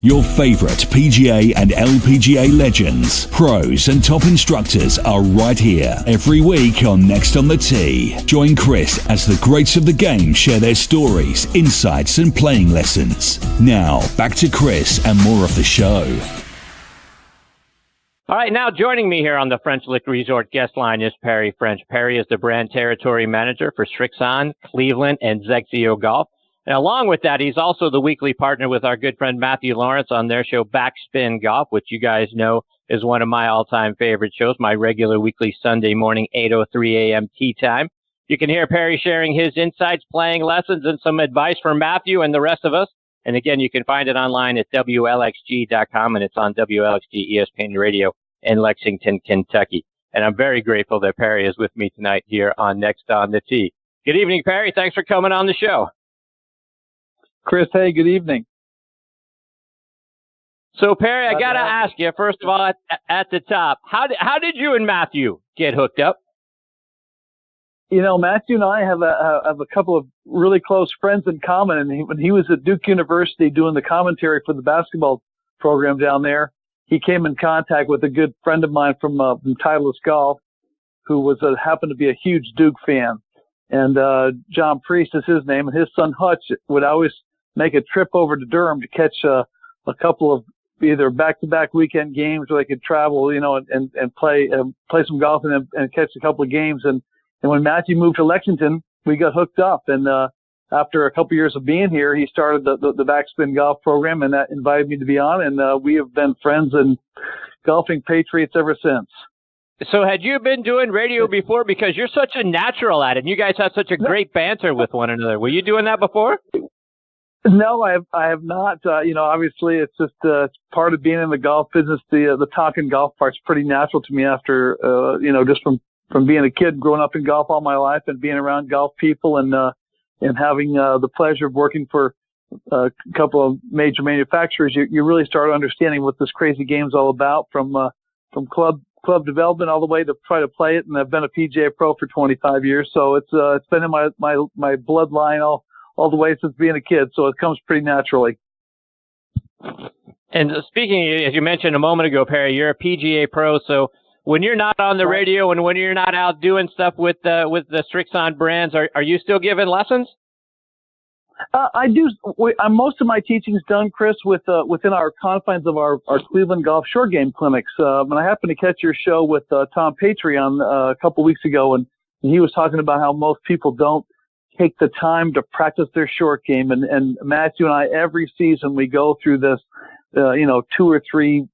Your favorite PGA and LPGA legends, pros and top instructors are right here every week on Next on the Tee. Join Chris as the greats of the game share their stories, insights and playing lessons. Now, back to Chris and more of the show. All right, now joining me here on the French Lick Resort guest line is Perry French. Perry is the brand territory manager for Srixon, Cleveland, and Xeo Golf. And along with that, he's also the weekly partner with our good friend Matthew Lawrence on their show Backspin Golf, which you guys know is one of my all-time favorite shows, my regular weekly Sunday morning, 8:03 a.m. tee time. You can hear Perry sharing his insights, playing lessons, and some advice for Matthew and the rest of us. And again, you can find it online at WLXG.com, and it's on WLXG ESPN Radio in Lexington, Kentucky. And I'm very grateful that Perry is with me tonight here on Next on the Tee. Good evening, Perry. Thanks for coming on the show. Chris, hey, good evening. So, Perry, I got to ask you, first of all, at the top, how did you and Matthew get hooked up? You know, Matthew and I have a couple of really close friends in common. And when he was at Duke University doing the commentary for the basketball program down there, he came in contact with a good friend of mine from Titleist Golf, who was happened to be a huge Duke fan. And John Priest is his name, and his son Hutch would always make a trip over to Durham to catch a couple of either back-to-back weekend games where they could travel, you know, and play some golf and catch a couple of games. And when Matthew moved to Lexington, we got hooked up. And after a couple of years of being here, he started the Backspin Golf program, and that invited me to be on. And we have been friends and golfing patriots ever since. So had you been doing radio before? Because you're such a natural at it, and you guys have such a great banter with one another. Were you doing that before? No, I have not. You know, obviously, it's just it's part of being in the golf business. The talking golf part's pretty natural to me after, you know, just from being a kid, growing up in golf all my life and being around golf people and having the pleasure of working for a couple of major manufacturers. You really start understanding what this crazy game's all about from club development all the way to try to play it. And I've been a PGA pro for 25 years. So it's been in my bloodline all the way since being a kid. So it comes pretty naturally. And speaking, as you mentioned a moment ago, Perry, you're a PGA pro. So when you're not on the radio and when you're not out doing stuff with the Srixon brands, are you still giving lessons? I do. Most of my teaching's done, Chris, within our confines of our Cleveland Golf Short Game clinics. And I happened to catch your show with Tom Patry on a couple weeks ago, and he was talking about how most people don't take the time to practice their short game. And Matthew and I, every season, we go through this, you know, 2 or 3,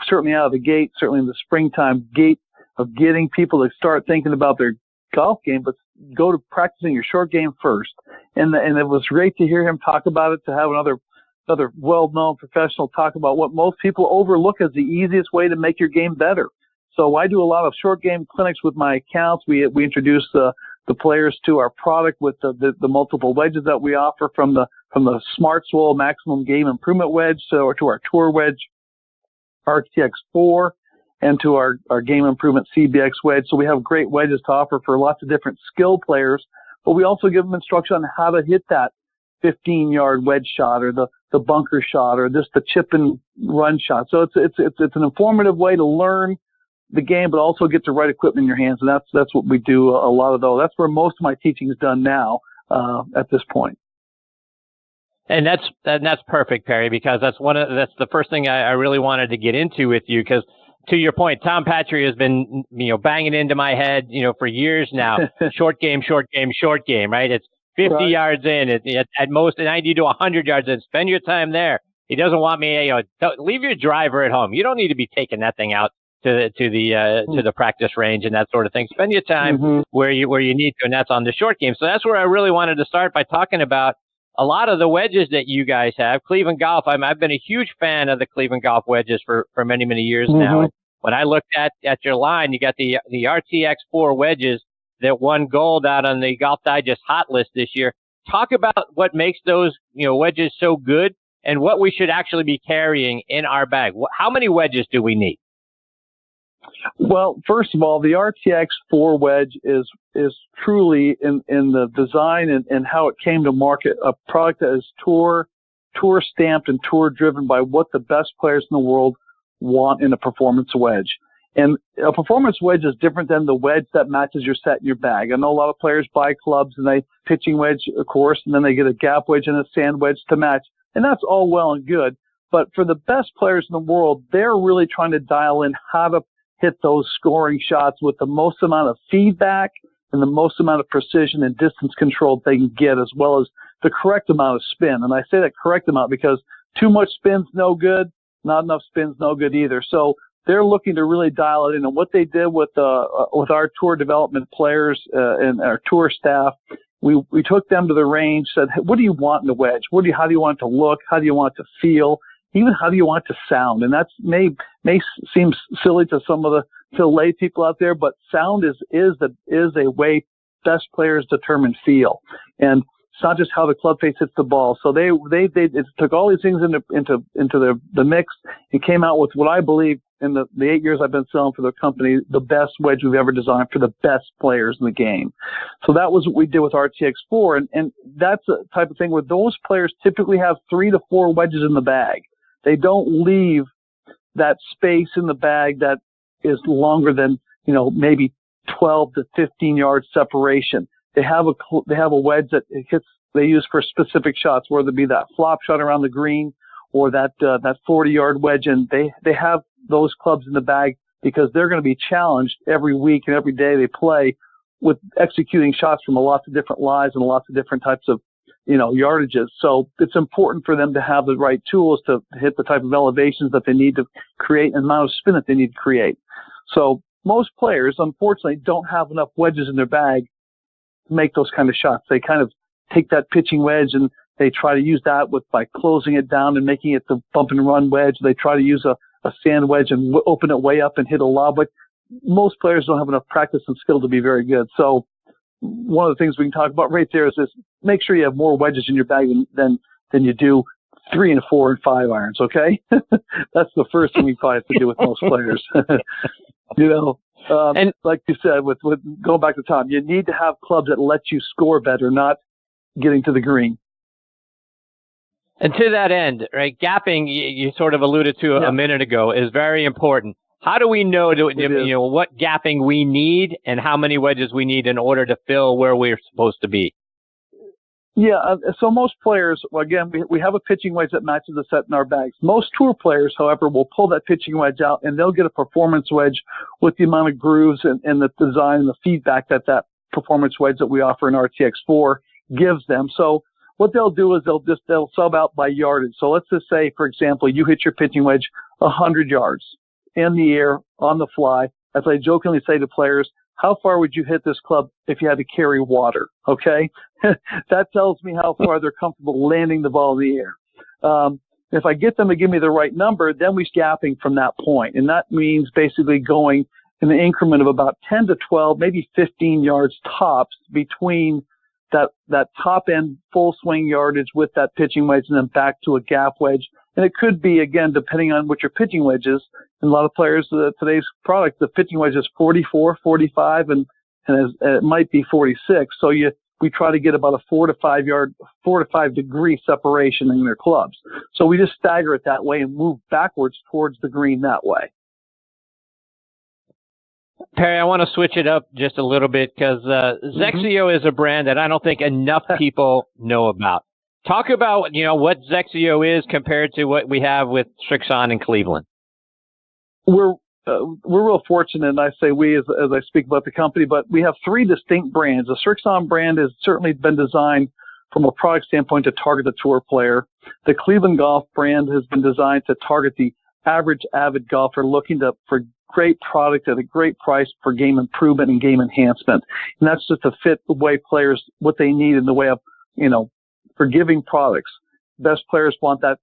certainly out of the gate, certainly in the springtime gate of getting people to start thinking about their golf game, but go to practicing your short game first. And it was great to hear him talk about it, to have another well-known professional talk about what most people overlook as the easiest way to make your game better. So I do a lot of short game clinics with my accounts. We introduce the players to our product with the multiple wedges that we offer, from the Smart Swole Maximum Game Improvement Wedge to our Tour Wedge RTX 4 and to our Game Improvement CBX wedge. So we have great wedges to offer for lots of different skill players, but we also give them instruction on how to hit that 15-yard wedge shot or the bunker shot or just the chip and run shot. So it's an informative way to learn the game, but also get the right equipment in your hands. And that's what we do a lot of, though. That's where most of my teaching is done now, at this point. And that's perfect, Perry, because that's the first thing I really wanted to get into with you, because to your point, Tom Patry has been, you know, banging into my head, you know, for years now. Short game, right? It's 50 yards in, at most 90 to 100 yards in. Spend your time there. He doesn't want me, you know, leave your driver at home. You don't need to be taking that thing out to the practice range and that sort of thing. Spend your time where you need to, and that's on the short game. So that's where I really wanted to start by talking about a lot of the wedges that you guys have. Cleveland Golf, I've been a huge fan of the Cleveland Golf wedges for many, many years now. And when I looked at your line, you got the RTX 4 wedges that won gold out on the Golf Digest hot list this year. Talk about what makes those, you know, wedges so good and what we should actually be carrying in our bag. How many wedges do we need? Well, first of all, the RTX 4 wedge is truly in the design and how it came to market, a product that is tour tour stamped and tour driven by what the best players in the world want in a performance wedge. And a performance wedge is different than the wedge that matches your set in your bag. I know a lot of players buy clubs and they pitching wedge, of course, and then they get a gap wedge and a sand wedge to match. And that's all well and good. But for the best players in the world, they're really trying to dial in how to hit those scoring shots with the most amount of feedback and the most amount of precision and distance control they can get, as well as the correct amount of spin. And I say that correct amount because too much spin's no good, not enough spin's no good either. So they're looking to really dial it in. And what they did with our tour development players and our tour staff, we took them to the range, said, hey, what do you want in the wedge? How do you want it to look? How do you want it to feel? Even how do you want it to sound? And that may seem silly to some of the lay people out there, but sound is a way best players determine feel. And it's not just how the club face hits the ball. So they took all these things into the mix and came out with what I believe in the 8 years I've been selling for the company, the best wedge we've ever designed for the best players in the game. So that was what we did with RTX4. And that's a type of thing where those players typically have 3 to 4 wedges in the bag. They don't leave that space in the bag that is longer than, maybe 12 to 15 yards separation. They have a wedge that they use for specific shots, whether it be that flop shot around the green or that 40-yard wedge. And they have those clubs in the bag because they're going to be challenged every week and every day they play with executing shots from lots of different lies and lots of different types of, yardages. So it's important for them to have the right tools to hit the type of elevations that they need to create and the amount of spin that they need to create. So most players, unfortunately, don't have enough wedges in their bag to make those kind of shots. They kind of take that pitching wedge and they try to use that by closing it down and making it the bump and run wedge. They try to use a sand wedge and open it way up and hit a lob. But most players don't have enough practice and skill to be very good. So one of the things we can talk about right there is make sure you have more wedges in your bag than you do 3 and 4 and 5 irons. Okay. That's the first thing we probably have to do with most players. And like you said, with going back to Tom, you need to have clubs that let you score better, not getting to the green. And to that end, right, gapping, you sort of alluded to a minute ago, is very important. How do we know what gapping we need and how many wedges we need in order to fill where we're supposed to be? Yeah, so most players, again, we have a pitching wedge that matches the set in our bags. Most tour players, however, will pull that pitching wedge out and they'll get a performance wedge with the amount of grooves and the design and the feedback that performance wedge that we offer in RTX4 gives them. So what they'll do is they'll sub out by yardage. So let's just say, for example, you hit your pitching wedge 100 yards in the air on the fly. As I jokingly say to players, how far would you hit this club if you had to carry water? Okay. That tells me how far they're comfortable landing the ball in the air. If I get them to give me the right number, then we're gapping from that point. And that means basically going in an increment of about 10 to 12, maybe 15 yards tops between that top end full swing yardage with that pitching wedge and then back to a gap wedge. And it could be, again, depending on what your pitching wedge is. And a lot of players, today's product, the pitching wedge is 44, 45, and it might be 46. So we try to get about a 4 to 5 degree separation in their clubs. So we just stagger it that way and move backwards towards the green that way. Perry, I want to switch it up just a little bit because Xeo is a brand that I don't think enough people know about. Talk about, what Xeo is compared to what we have with Srixon in Cleveland. We're real fortunate, and I say we as I speak about the company, but we have 3 distinct brands. The Srixon brand has certainly been designed from a product standpoint to target the tour player. The Cleveland Golf brand has been designed to target the average avid golfer looking for great product at a great price for game improvement and game enhancement. And that's just to fit the way players, what they need in the way of, forgiving products. Best players want that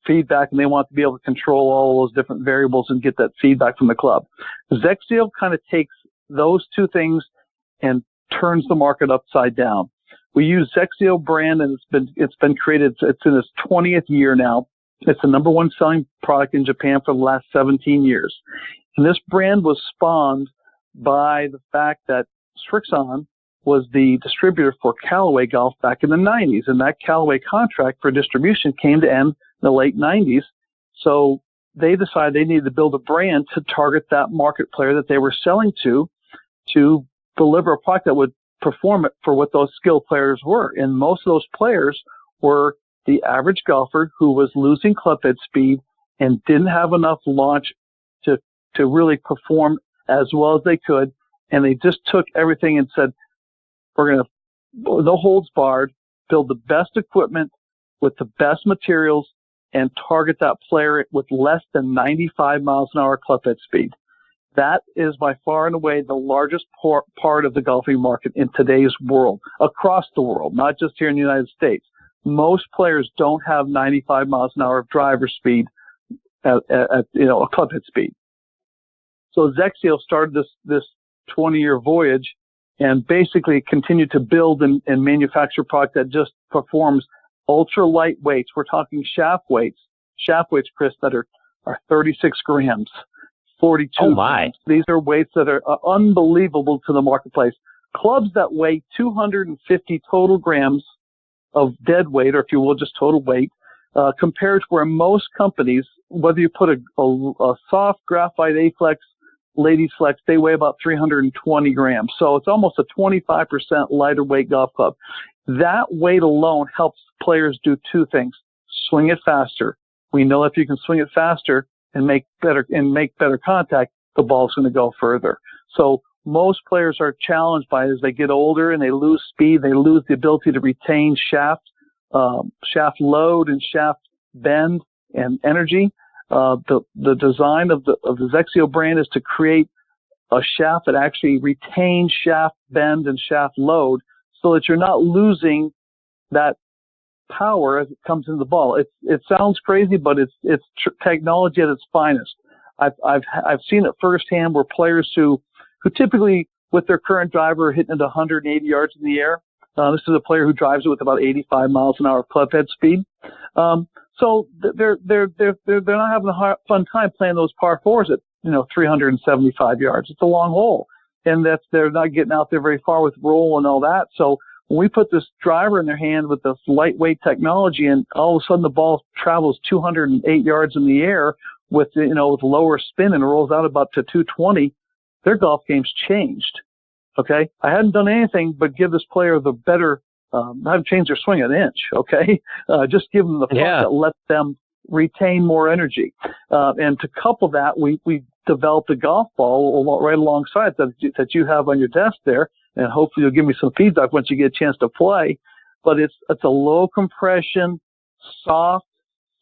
feedback and they want to be able to control all those different variables and get that feedback from the club. Xeo kind of takes those 2 things and turns the market upside down. We use Xeo brand and it's been created. It's in its 20th year now. It's the number 1 selling product in Japan for the last 17 years. And this brand was spawned by the fact that Srixon was the distributor for Callaway Golf back in the 90s. And that Callaway contract for distribution came to end in the late 90s. So they decided they needed to build a brand to target that market player that they were selling to deliver a product that would perform it for what those skilled players were. And most of those players were the average golfer who was losing club head speed and didn't have enough launch to really perform as well as they could. And they just took everything and said, we're going to, no holds barred, build the best equipment with the best materials and target that player with less than 95 miles an hour club head speed. That is by far and away the largest part of the golfing market in today's world, across the world, not just here in the United States. Most players don't have 95 miles an hour of driver speed at a club head speed. So Xeo started this 20-year voyage and basically continued to build and manufacture product that just performs ultra light weights. We're talking shaft weights, Chris, that are 36 grams, 42 grams. These are weights that are unbelievable to the marketplace. Clubs that weigh 250 total grams of dead weight, or if you will, just total weight, compared to where most companies, whether you put a soft graphite A-Flex, Ladies Flex, they weigh about 320 grams. So it's almost a 25% lighter weight golf club. That weight alone helps players do two things. Swing it faster. We know if you can swing it faster and make better contact, the ball's going to go further. So most players are challenged by it as they get older and they lose speed. They lose the ability to retain shaft load and shaft bend and energy. The design of the Xeo brand is to create a shaft that actually retains shaft bend and shaft load so that you're not losing that power as it comes into the ball. It sounds crazy, but it's technology at its finest. I've seen it firsthand where players who typically with their current driver are hitting it 180 yards in the air. This is a player who drives it with about 85 miles an hour of club head speed. So they're not having a fun time playing those par fours at 375 yards. It's a long hole, and they're not getting out there very far with roll and all that. So when we put this driver in their hand with this lightweight technology, and all of a sudden the ball travels 208 yards in the air with lower spin and rolls out about to 220, their golf game's changed. Okay, I hadn't done anything but give this player the better. I haven't changed their swing an inch. Okay, just give them the puck that lets them retain more energy. And to couple that, we developed a golf ball right alongside that you have on your desk there, and hopefully you'll give me some feedback once you get a chance to play. But it's a low compression, soft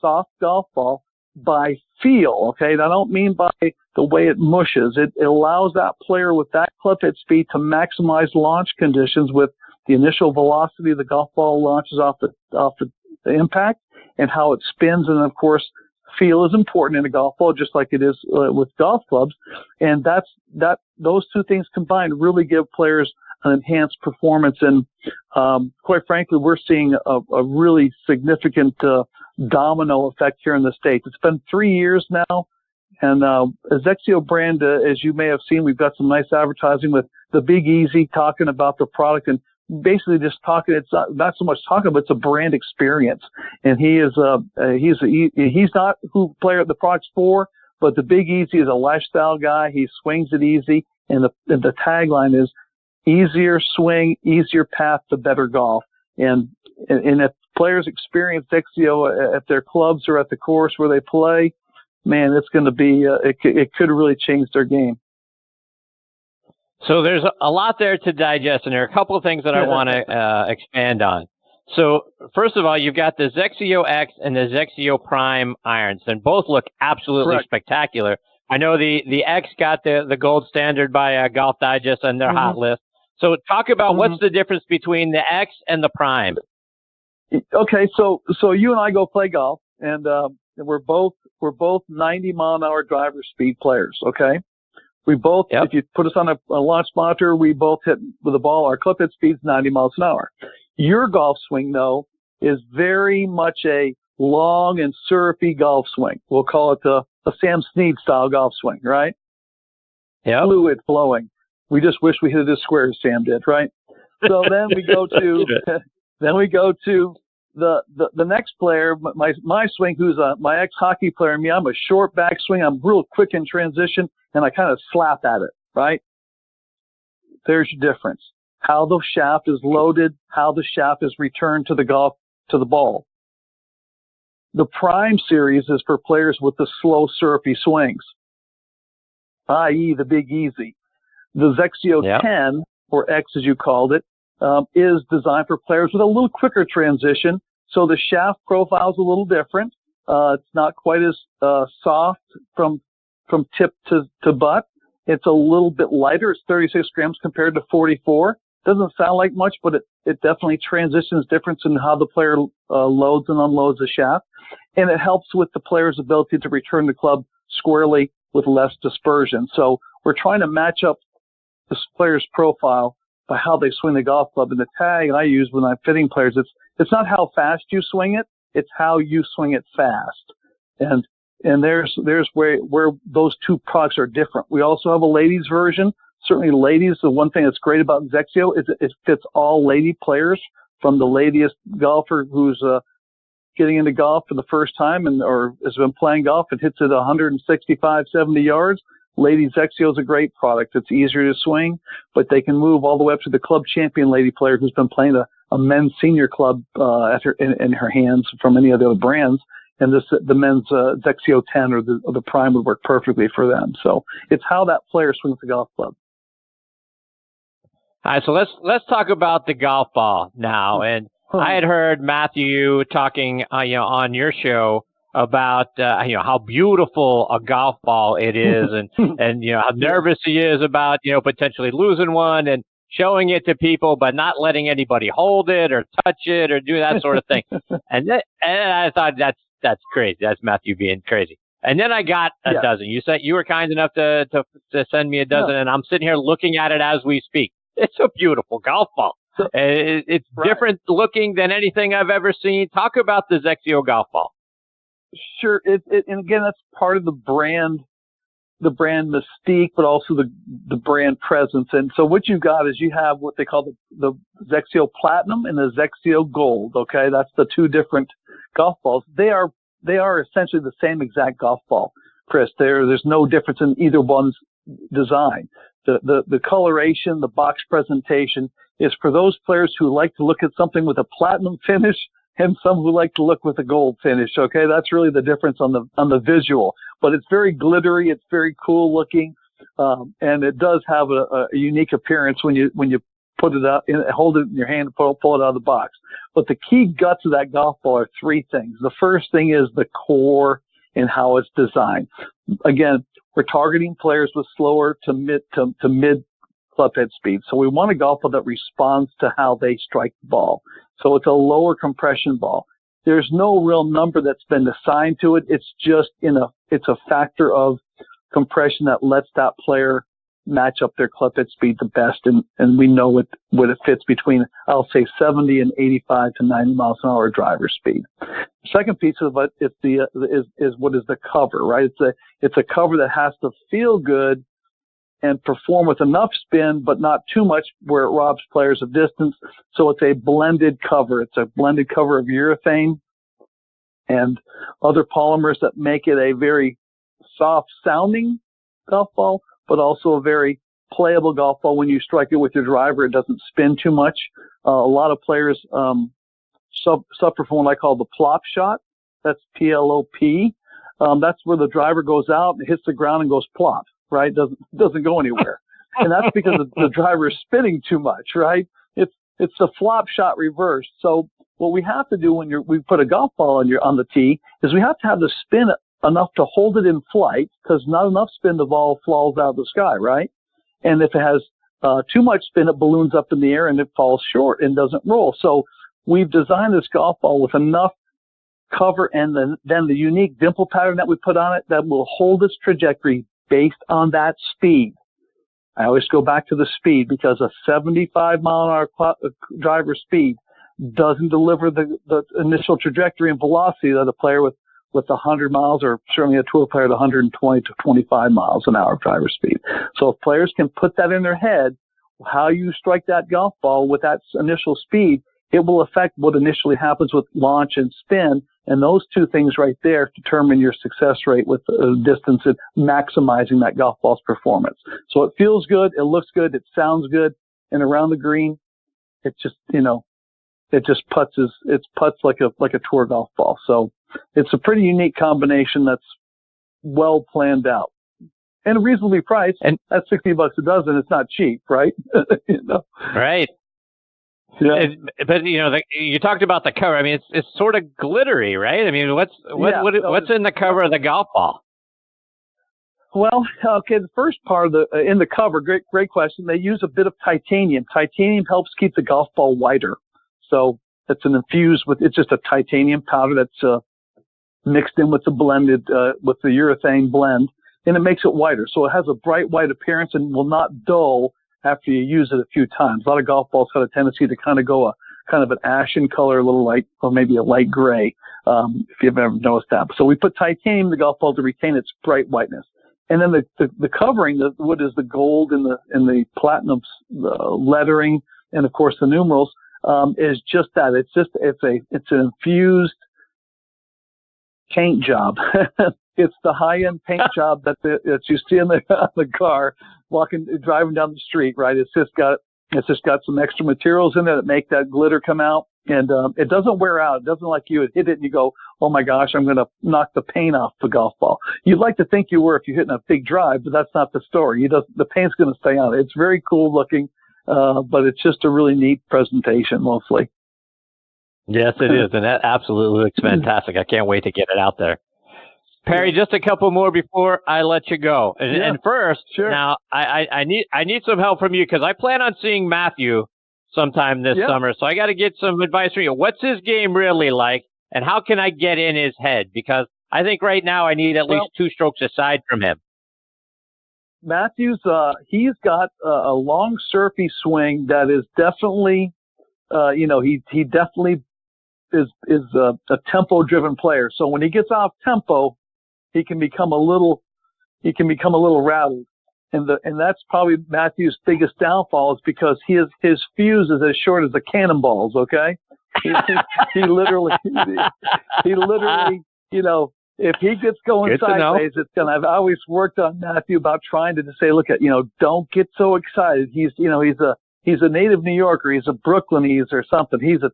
golf ball by feel. Okay, and I don't mean by the way it mushes. It allows that player with that club head speed to maximize launch conditions with the initial velocity the golf ball launches off the impact and how it spins. And of course, feel is important in a golf ball, just like it is with golf clubs. And those two things combined really give players an enhanced performance. And quite frankly, we're seeing a really significant domino effect here in the States. It's been 3 years now. And Xeo brand, as you may have seen, we've got some nice advertising with the Big Easy talking about the product and basically just talking. It's not so much talking, but it's a brand experience. And he's not who player the product's for, but the Big Easy is a lifestyle guy. He swings it easy, and the tagline is easier swing, easier path to better golf. And if players experience Xeo at their clubs or at the course where they play, man, it's going to be, it could really change their game. So there's a lot there to digest, and there are a couple of things that I want to expand on. So first of all, you've got the Xeo X and the Xeo Prime irons, and both look absolutely spectacular. I know the X got the gold standard by Golf Digest on their hot list. So talk about what's the difference between the X and the Prime. Okay, so you and I go play golf, and we're both 90 mile an hour driver speed players. Okay, we both, if you put us on a launch monitor, we both hit with the ball. Our club head speed's 90 miles an hour. Your golf swing, though, is very much a long and syrupy golf swing. We'll call it a Sam Snead style golf swing, right? Yeah. Fluid flowing. We just wish we hit it as square as Sam did, right? So then we go to the next player, my swing, who's my ex-hockey player and me. I'm a short backswing. I'm real quick in transition, and I kind of slap at it, right? There's your difference. How the shaft is loaded, how the shaft is returned to the ball. The Prime series is for players with the slow, syrupy swings, i.e. the Big Easy. The Xeo 10, or X as you called it, is designed for players with a little quicker transition. So the shaft profile is a little different. It's not quite as soft from tip to butt. It's a little bit lighter. It's 36 grams compared to 44. Doesn't sound like much, but it definitely transitions difference in how the player loads and unloads the shaft. And it helps with the player's ability to return the club squarely with less dispersion. So we're trying to match up the player's profile by how they swing the golf club. And the tag I use when I'm fitting players, it's not how fast you swing it, it's how you swing it fast. And there's where those two products are different. We also have a ladies version. Certainly ladies, the one thing that's great about Xeo is it fits all lady players, from the ladiest golfer who's getting into golf for the first time or has been playing golf and hits it 165, 70 yards. Ladies Xeo is a great product. It's easier to swing, but they can move all the way up to the club champion lady player who's been playing a men's senior club in her hands from any of the other brands. And the men's Xeo 10 or the Prime would work perfectly for them. So it's how that player swings the golf club. All right, so let's talk about the golf ball now. And I had heard Matthew talking, on your show about how beautiful a golf ball it is, and how nervous he is about potentially losing one, and showing it to people, but not letting anybody hold it or touch it or do that sort of thing. And I thought that's crazy. That's Matthew being crazy. And then I got a dozen. You said you were kind enough to send me a dozen, and I'm sitting here looking at it as we speak. It's a beautiful golf ball. It's different looking than anything I've ever seen. Talk about the Xeo golf ball. Sure. And again, that's part of the brand mystique, but also the brand presence. And so what you've got is you have what they call the Xeo Platinum and the Xeo Gold. Okay. That's the two different golf balls. They are essentially the same exact golf ball, Chris. There's no difference in either one's design. The coloration, the box presentation is for those players who like to look at something with a platinum finish and some who like to look with a gold finish. Okay, that's really the difference on the visual. But it's very glittery, it's very cool looking, and it does have a unique appearance when you put it out, hold it in your hand, and pull it out of the box. But the key guts of that golf ball are three things. The first thing is the core and how it's designed. Again, we're targeting players with slower to mid club head speed. So we want a golf ball that responds to how they strike the ball. So it's a lower compression ball. There's no real number that's been assigned to it. It's just it's a factor of compression that lets that player match up their club head speed the best. And we know what it fits between, I'll say 70 and 85 to 90 miles an hour driver speed. The second piece of it is what is the cover, right? It's a cover that has to feel good and perform with enough spin, but not too much where it robs players of distance. So it's a blended cover. It's a blended cover of urethane and other polymers that make it a very soft sounding golf ball, but also a very playable golf ball. When you strike it with your driver, it doesn't spin too much. A lot of players suffer from what I call the plop shot. That's P-L-O-P. That's where the driver goes out and hits the ground and goes plop, right? Doesn't go anywhere. And that's because the driver is spinning too much, right? It's the flop shot reverse. So what we have to do when we put a golf ball on the tee is we have to have the spin enough to hold it in flight, because not enough spin, the ball falls out of the sky, right? And if it has too much spin, it balloons up in the air and it falls short and doesn't roll. So we've designed this golf ball with enough cover and then the unique dimple pattern that we put on it that will hold its trajectory based on that speed. I always go back to the speed, because a 75 mile an hour driver speed doesn't deliver the initial trajectory and velocity that a player with 100 miles, or certainly a tour player at 120 to 25 miles an hour driver speed. So if players can put that in their head, how you strike that golf ball with that initial speed, it will affect what initially happens with launch and spin. And those two things right there determine your success rate with distance and maximizing that golf ball's performance. So it feels good. It looks good. It sounds good. And around the green, it just, it just putts like a tour golf ball. So it's a pretty unique combination that's well planned out and reasonably priced. And that's $60 a dozen. It's not cheap, right? Right. Yeah. But you talked about the cover. I mean, it's sort of glittery, right? I mean, what's in the cover of the golf ball? Well, okay. The first part of in the cover, great question. They use a bit of titanium. Titanium helps keep the golf ball whiter. So it's it's just a titanium powder that's mixed in with the with the urethane blend, and it makes it whiter. So it has a bright white appearance and will not dull after you use it a few times. A lot of golf balls have a tendency to kind of go kind of an ashen color, a little light, or maybe a light gray, if you've ever noticed that. So we put titanium in the golf ball to retain its bright whiteness. And then the covering, what is the gold and the platinum lettering, and of course the numerals, is just that. It's an infused paint job. It's the high-end paint job that you see in the car driving down the street, right? It's just got some extra materials in there that make that glitter come out, and it doesn't wear out. It doesn't like you hit it and you go, oh my gosh, I'm going to knock the paint off the golf ball. You'd like to think you were if you're hitting a big drive, but that's not the story. The paint's going to stay on it. It's very cool looking, but it's just a really neat presentation mostly. Yes, it is, and that absolutely looks fantastic. I can't wait to get it out there. Perry, just a couple more before I let you go. And first, sure. Now I need some help from you because I plan on seeing Matthew sometime this summer. So I got to get some advice from you. What's his game really like, and how can I get in his head? Because I think right now I need at least 2 strokes aside from him. Matthew's he's got a long surfy swing that is definitely he definitely is a tempo driven player. So when he gets off tempo, he can become a little rattled, and that's probably Matthew's biggest downfall is because his fuse is as short as the cannonballs. Okay, he literally if he gets going sideways, it's gonna. I've always worked on Matthew about trying to say, look at don't get so excited. He's a native New Yorker. He's a Brooklynese or something. He's a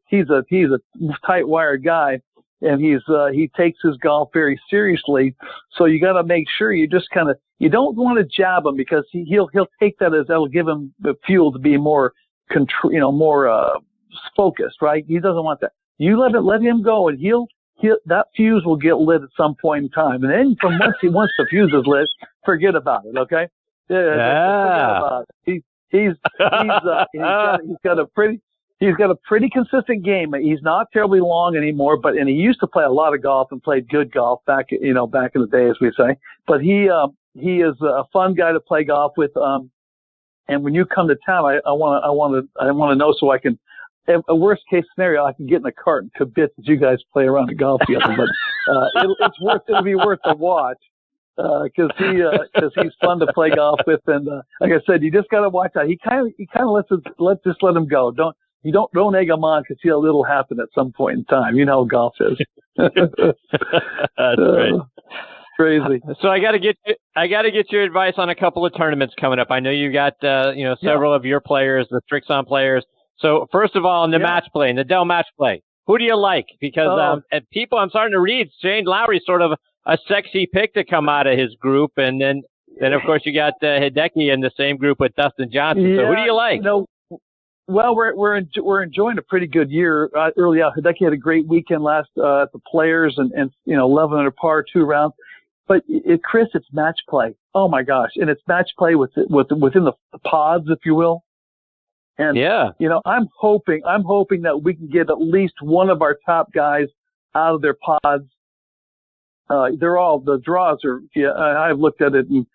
tight wired guy. And he takes his golf very seriously. So you got to make sure you just you don't want to jab him because he'll take that as that'll give him the fuel to be more focused, right? He doesn't want that. You let him go, and that fuse will get lit at some point in time. And then once the fuse is lit, forget about it. Okay? Forget about it. He's got a pretty consistent game. He's not terribly long anymore, and he used to play a lot of golf and played good golf back in the day, as we say. But he is a fun guy to play golf with. And when you come to town, I want to know so I can, a worst case scenario, I can get in the cart and kibitz as you guys play around the golf field. But it'll be worth a watch. Cause he's fun to play golf with. And, like I said, you just got to watch out. He kind of let him go. Don't egg him on because it'll happen at some point in time. You know how golf is. That's right. Crazy. So I got to get your advice on a couple of tournaments coming up. I know you got several of your players, the Srixon players. So first of all, in the match play, in the Dell match play, who do you like? Because people, I'm starting to read Shane Lowry's sort of a sexy pick to come out of his group, and then of course you got Hideki in the same group with Dustin Johnson. So who do you like? Well, we're enjoying a pretty good year early out. Hideki had a great weekend last at the Players, and 11 under par 2 rounds. But Chris, it's match play. Oh my gosh, and it's match play within the pods, if you will. And I'm hoping that we can get at least one of our top guys out of their pods. They're all the draws are. I've looked at it, and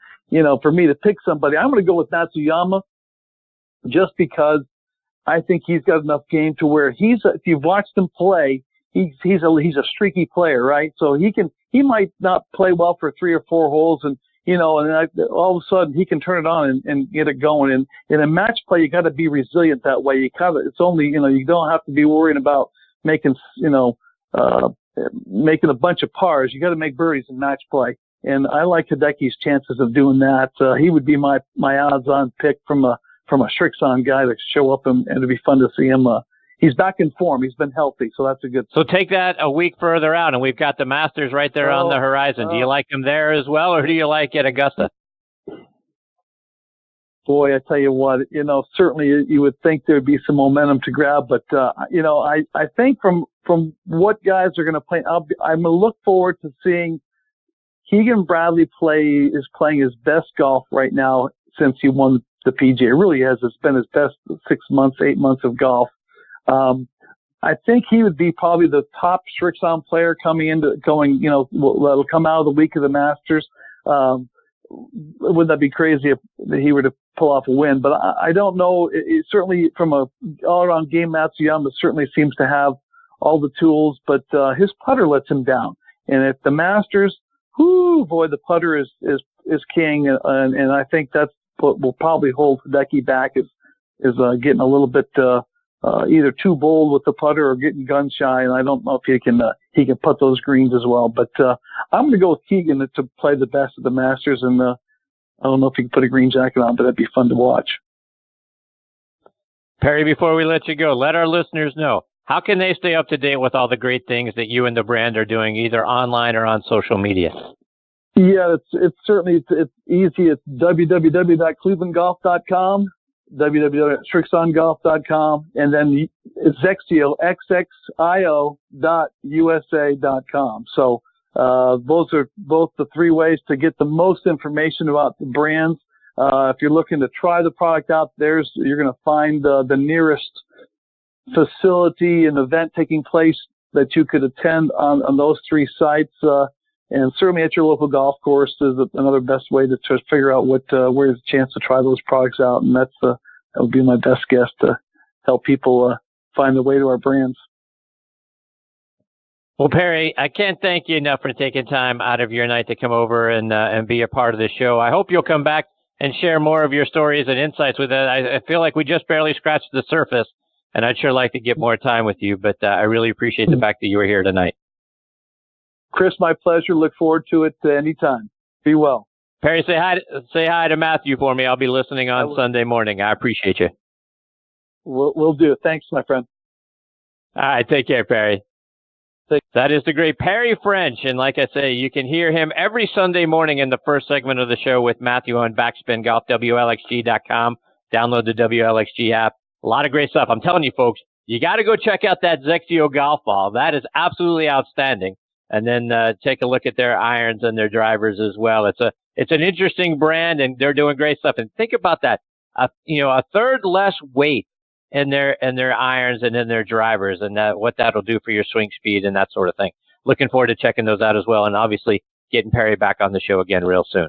for me to pick somebody, I'm going to go with Matsuyama, just because I think he's got enough game to where if you've watched him play, he's a streaky player, right? So he might not play well for 3 or 4 holes, and and all of a sudden he can turn it on and get it going. And in a match play, you got to be resilient that way. It's only, you don't have to be worrying about making, making a bunch of pars. You got to make birdies in match play. And I like Hideki's chances of doing that. He would be my odds-on pick from a Srixon guy to show up, and it'd be fun to see him. He's back in form. He's been healthy, so that's a good. So take that a week further out, and we've got the Masters right there on the horizon. Do you like him there as well, or do you like at Augusta? Boy, I tell you what, certainly you would think there'd be some momentum to grab, but I think from what guys are going to play, I'm going to look forward to seeing Keegan Bradley is playing his best golf right now since he won the PGA. It really has. It's been his best 8 months of golf. I think he would be probably the top Srixon player that'll come out of the week of the Masters. Wouldn't that be crazy if he were to pull off a win? But I don't know. It certainly, from a all-around game, Matsuyama certainly seems to have all the tools, but his putter lets him down. And at the Masters, the putter is king, and I think that's what will probably hold Hideki back is getting a little bit either too bold with the putter or getting gun shy, and I don't know if he can putt those greens as well. But I'm going to go with Keegan to play the best of the Masters, and I don't know if he can put a green jacket on, but that'd be fun to watch. Perry, before we let you go, let our listeners know, how can they stay up to date with all the great things that you and the brand are doing, either online or on social media? Yeah, it's certainly it's easy. It's www.clevelandgolf.com, www.srixongolf.com, and then it's Xeo, XXIO.USA.com. So those are both the three ways to get the most information about the brands. If you're looking to try the product out, you're going to find the nearest facility and event taking place that you could attend on those three sites. And certainly at your local golf course is another best way to figure out where there's a chance to try those products out. And that would be my best guess to help people find the way to our brands. Well, Perry, I can't thank you enough for taking time out of your night to come over and be a part of the show. I hope you'll come back and share more of your stories and insights with it. I feel like we just barely scratched the surface, and I'd sure like to get more time with you, but I really appreciate the fact that you were here tonight. Chris, my pleasure. Look forward to it anytime. Be well. Perry, say hi to Matthew for me. I'll be listening on Sunday morning. I appreciate you. We'll do. Thanks, my friend. All right. Take care, Perry. That is the great Perry French. And like I say, you can hear him every Sunday morning in the first segment of the show with Matthew on Backspin Golf, WLXG.com. Download the WLXG app. A lot of great stuff. I'm telling you, folks, you got to go check out that Xeo golf ball. That is absolutely outstanding. And then take a look at their irons and their drivers as well. It's an interesting brand, and they're doing great stuff. And think about that, a third less weight in their irons and in their drivers, and what that'll do for your swing speed and that sort of thing. Looking forward to checking those out as well, and obviously getting Perry back on the show again real soon.